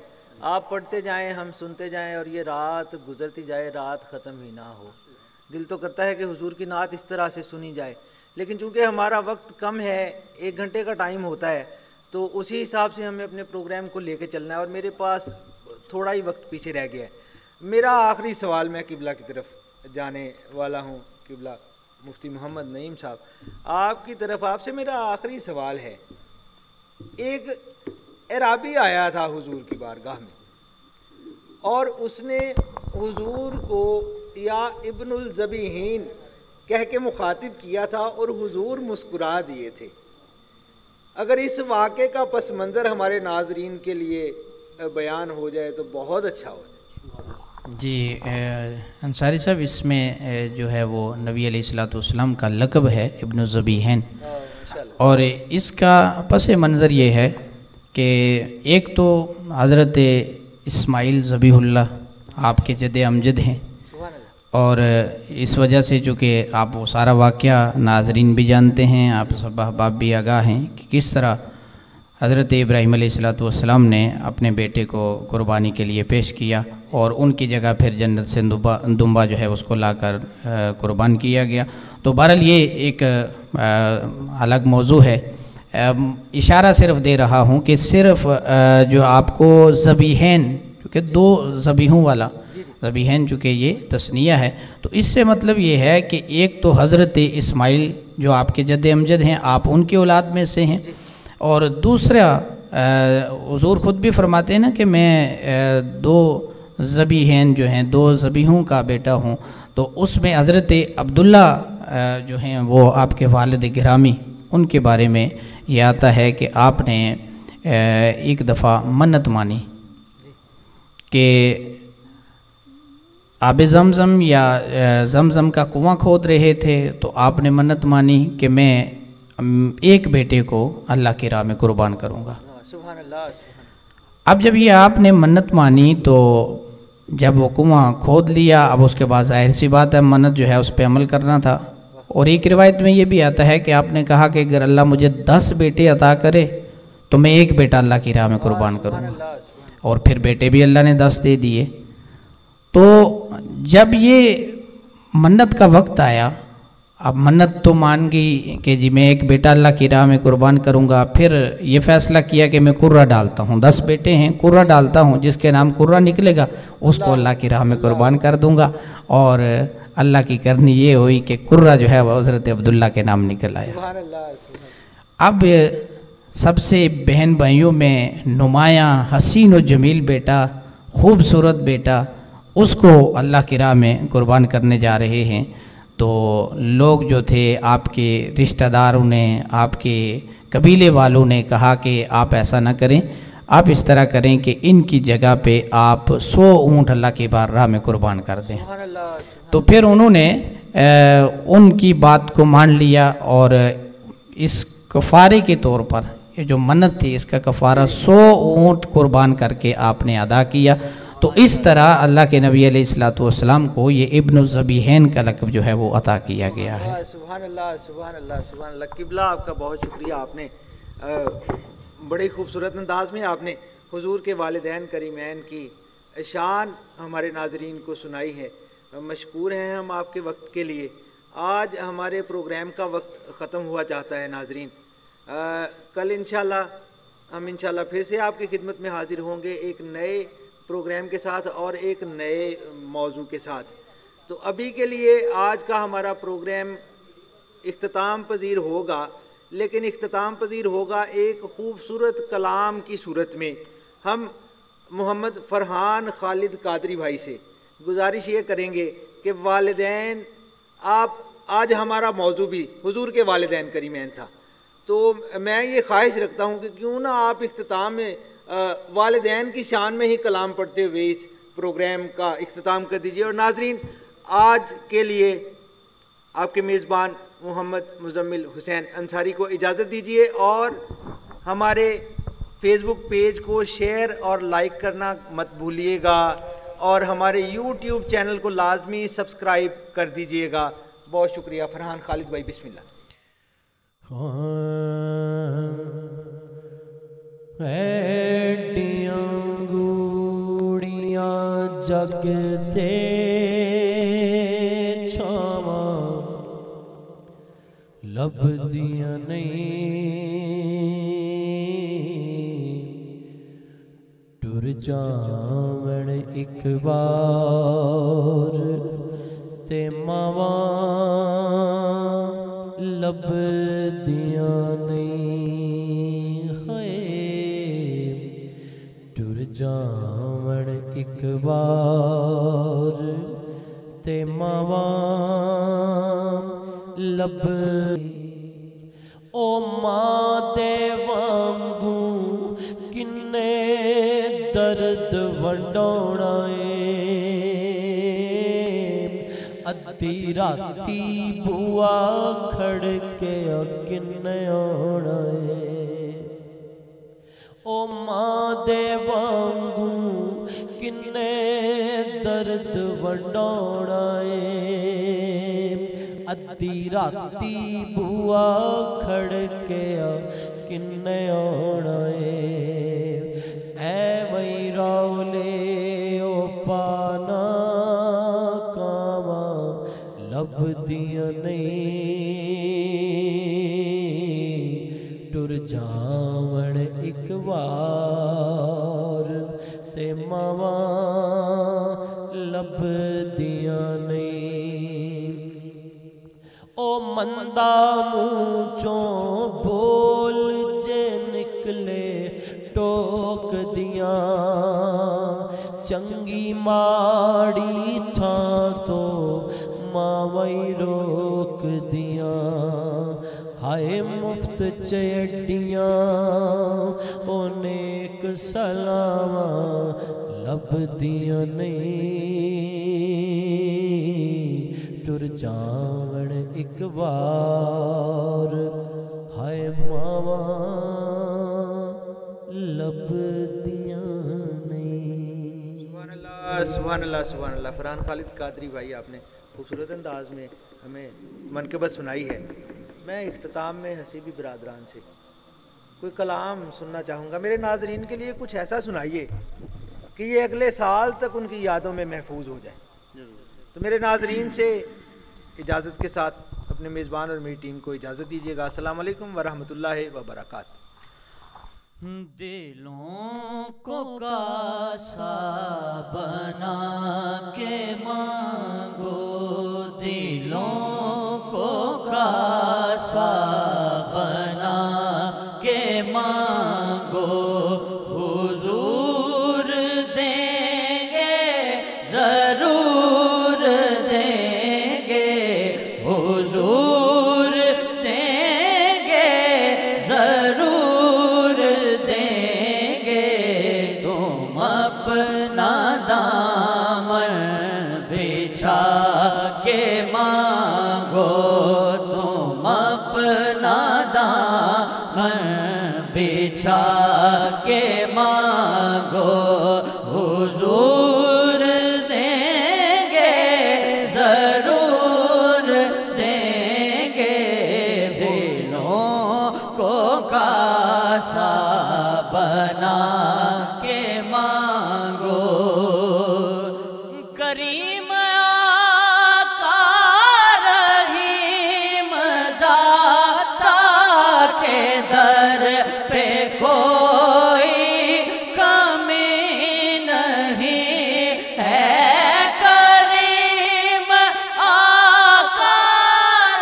آپ پڑھتے جائیں، ہم سنتے جائیں، اور یہ رات گزرتی جائے، رات ختم ہی نہ ہو. دل تو کرتا ہے کہ حضور کی نعت اس طرح سے سنی جائے، لیکن چونکہ ہمارا وقت کم ہے، 1 گھنٹے کا ٹائم ہوتا ہے، تو اسی حساب سے ہمیں اپنے پروگرام کو لے کے چلنا ہے، اور میرے پاس تھوڑا ہی وقت پیچھے رہ گیا ہے. میرا آخری سوال، میں قبلہ کی طرف جانے والا ہوں. قبلہ مفتی محمد نعیم صاحب، آپ کی طرف آپ سے میرا آخری سوال ہے. ایک اعرابی آیا تھا حضور کی بارگاہ میں، اور اس نے حضور کو یا ابن الذبیحین کہہ کے مخاطب کیا تھا، اور حضور مسکرا دیے تھے. اگر اس واقعے کا پس منظر ہمارے ناظرین کے لیے بیان ہو جائے تو بہت اچھا ہو جائے. جی انصاری صاحب، اس میں جو ہے وہ نبی علیہ الصلوۃ والسلام کا لقب ہے ابن الذبیحین، اور اس کا پس منظر یہ ہے کہ ایک تو حضرت اسماعیل ذبیح اللہ آپ کے جد امجد ہیں، اور اس وجہ سے چونکہ آپ وہ سارا واقعہ ناظرین بھی جانتے ہیں، آپ سب احباب بھی آگاہ ہیں کہ کس طرح حضرت ابراہیم علیہ الصلوۃ والسلام نے اپنے بیٹے کو قربانی کے لیے پیش کیا، اور ان کی جگہ پھر جنت سے دمبا جو ہے اس کو لا کر قربان کیا گیا. تو بہرحال یہ ایک الگ موضوع ہے. اشارہ صرف دے رہا ہوں کہ صرف جو آپ کو ذبیحین، کیونکہ 2 ذبیحوں والا ذبیحین چونکہ یہ تثنیہ ہے، تو اس سے مطلب یہ ہے کہ ایک تو حضرت اسماعیل جو آپ کے جد امجد ہیں، آپ ان کی اولاد میں سے ہیں، اور دوسرا حضور خود بھی فرماتے ہیں نا کہ میں 2 ذبیحین جو ہیں، 2 ذبیحوں کا بیٹا ہوں. تو اس میں حضرت عبداللہ جو ہیں وہ آپ کے والد گرامی، ان کے بارے میں یہ آتا ہے کہ آپ نے ایک دفعہ منت مانی کہ آب زمزم یا زمزم کا کنواں کھود رہے تھے، تو آپ نے منت مانی کہ میں ایک بیٹے کو اللہ کی راہ میں قربان کروں گا. سبحان اللہ. اب جب یہ آپ نے منت مانی تو جب وہ کنواں کھود لیا، اب اس کے بعد ظاہر سی بات ہے منت جو ہے اس پہ عمل کرنا تھا. اور ایک روایت میں یہ بھی آتا ہے کہ آپ نے کہا کہ اگر اللہ مجھے 10 بیٹے عطا کرے تو میں ایک بیٹا اللہ کی راہ میں قربان کروں گا، اور پھر بیٹے بھی اللہ نے 10 دے دیے. تو جب یہ منت کا وقت آیا، اب منت تو مان گئی کہ جی میں ایک بیٹا اللہ کی راہ میں قربان کروں گا. پھر یہ فیصلہ کیا کہ میں قرہ ڈالتا ہوں، 10 بیٹے ہیں، قرہ ڈالتا ہوں، جس کے نام قرہ نکلے گا اس کو اللہ کی راہ میں قربان کر دوں گا. اور اللہ کی کرنی یہ ہوئی کہ قرہ جو ہے وہ حضرت عبداللہ کے نام نکل آیا. اب سب سے بہن بھائیوں میں نمایاں حسین و جمیل بیٹا، خوبصورت بیٹا، اس کو اللہ کی راہ میں قربان کرنے جا رہے ہیں. تو لوگ جو تھے، آپ کے رشتہ داروں نے، آپ کے قبیلے والوں نے کہا کہ آپ ایسا نہ کریں، آپ اس طرح کریں کہ ان کی جگہ پہ آپ 100 اونٹ اللہ کی راہ میں قربان کر دیں. تو پھر انہوں نے ان کی بات کو مان لیا، اور اس کفارے کے طور پر یہ جو منت تھی اس کا کفارہ 100 اونٹ قربان کر کے آپ نے ادا کیا. تو اس طرح اللہ کے نبی علیہ الصلوۃ والسلام کو یہ ابن الذبیحین کا لقب جو ہے وہ عطا کیا گیا ہے. سبحان اللہ سبحان اللہ سبحان اللہ. قبلہ آپ کا بہت شکریہ. آپ نے بڑے خوبصورت انداز میں آپ نے حضور کے والدین کریمین کی شان ہمارے ناظرین کو سنائی ہے. مشکور ہیں ہم آپ کے وقت کے لیے. آج ہمارے پروگرام کا وقت ختم ہوا چاہتا ہے ناظرین. کل انشاءاللہ ہم انشاءاللہ پھر سے آپ کی خدمت میں حاضر ہوں گے ایک نئے پروگرام کے ساتھ اور ایک نئے موضوع کے ساتھ. تو ابھی کے لیے آج کا ہمارا پروگرام اختتام پذیر ہوگا، لیکن اختتام پذیر ہوگا ایک خوبصورت کلام کی صورت میں. ہم محمد فرحان خالد قادری بھائی سے گزارش یہ کریں گے کہ والدین، آپ آج ہمارا موضوع بھی حضور کے والدین کریمین تھا، تو میں یہ خواہش رکھتا ہوں کہ کیوں نہ آپ اختتام میں والدین کی شان میں ہی کلام پڑھتے ہوئے اس پروگرام کا اختتام کر دیجیے. اور ناظرین، آج کے لیے آپ کے میزبان محمد مزمل حسین انصاری کو اجازت دیجیے، اور ہمارے فیس بک پیج کو شیئر اور لائک کرنا مت بھولیے گا، اور ہمارے یوٹیوب چینل کو لازمی سبسکرائب کر دیجئے گا۔ بہت شکریہ۔ فرحان خالد بھائی بسم اللہ۔ ایڈیاں گوڑیاں جگ تے چھاواں لبدیاں نہیں، ٹر جاون ایک بار تے ماواں لبدیاں نہیں، ٹر جاون ایک بار تے ماواں لب او ماں دے وانگوں کنے درد ونڈونا اے، ادھی راتی بوا کھڑ کے کنے آنا اے، او ماں دے وانگوں کنے درد ونڈونا اے، ادھی راتی بوا کھڑ کے کنے آنا اے، اے وئی رولے او پانا کاواں لبدیاں نہیں، ٹر جاون ایک بار تے ماواں لبدیاں نہیں، او مندہ منہ چوں بول جے نکلے ٹوک دیاں، چنگی ماڑی تھاں تو ماوئی روک دیاں، ہائے مفت چیڈیاں او نیک سلاواں لبدیاں نہیں، ٹر جاون ایک بار ہائے ماواں لبدیاں نہیں۔ سبحان اللہ سبحان اللہ سبحان اللہ۔ فرحان خالد قادری بھائی، آپ نے خوبصورت انداز میں ہمیں منقبت سنائی ہے۔ میں اختتام میں حسیبی برادران سے کوئی کلام سننا چاہوں گا۔ میرے ناظرین کے لیے کچھ ایسا سنائیے کہ یہ اگلے سال تک ان کی یادوں میں محفوظ ہو جائے۔ تو میرے ناظرین سے اجازت کے ساتھ اپنے میزبان اور میری ٹیم کو اجازت دیجیے گا۔ السلام علیکم ورحمۃ اللہ وبرکاتہ۔ دلوں کو کاسا بنا کے مانگو، دلوں کو کاسا بنا کے مانگو، حضور دیں گے ضرور دیں گے، حضور دیں گے ضرور دیں گے، تم اپنا دامن بچھا کے مانگو، تم اپنا دامن بچھا کے مانگو، حضور دیں گے ضرور دیں گے، دلوں کو کاسا بنا کے مانگو، کریم آقا رحیم داتا کے در پہ کوئی کمی نہیں ہے، کریم آقا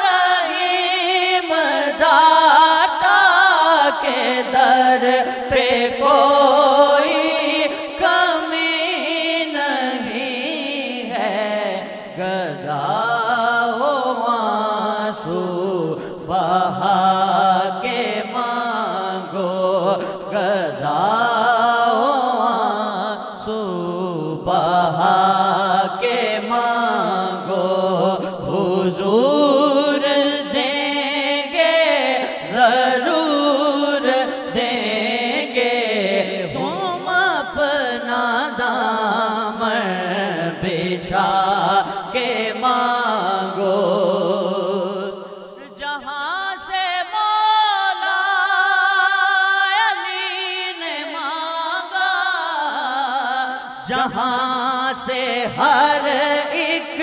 رحیم داتا کے در پہ کوئی کمی نہیں ہے، گدا ہو آنسو بہا کے مانگو، گدا ہو آنسو بہا کے مانگو، حضور دیں گے ضرور دیں گے، بچھا کے مانگو جہاں سے مولا علی نے مانگا جہاں سے ہر ایک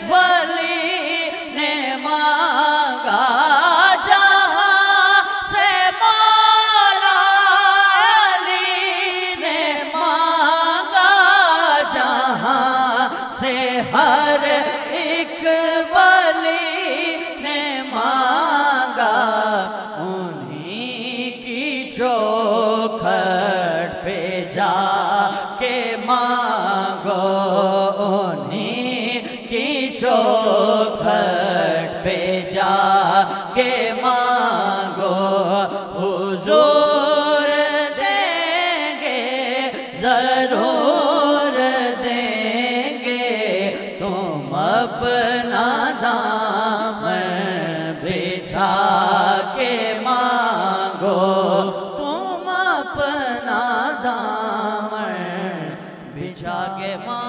ولی نے مانگا جہاں سے مولا علی نے مانگا جہاں سے ہر ایک ولی نے مانگا انہیں کی چوکھٹ پہ جا کے مانگو انہیں کی چوکھٹ پہ جا کے مانگو حضور دیں گے ضرور دیں گے تم اپنا دامن بچھا کے مانگو تم اپنا دامن بچھا کے مانگو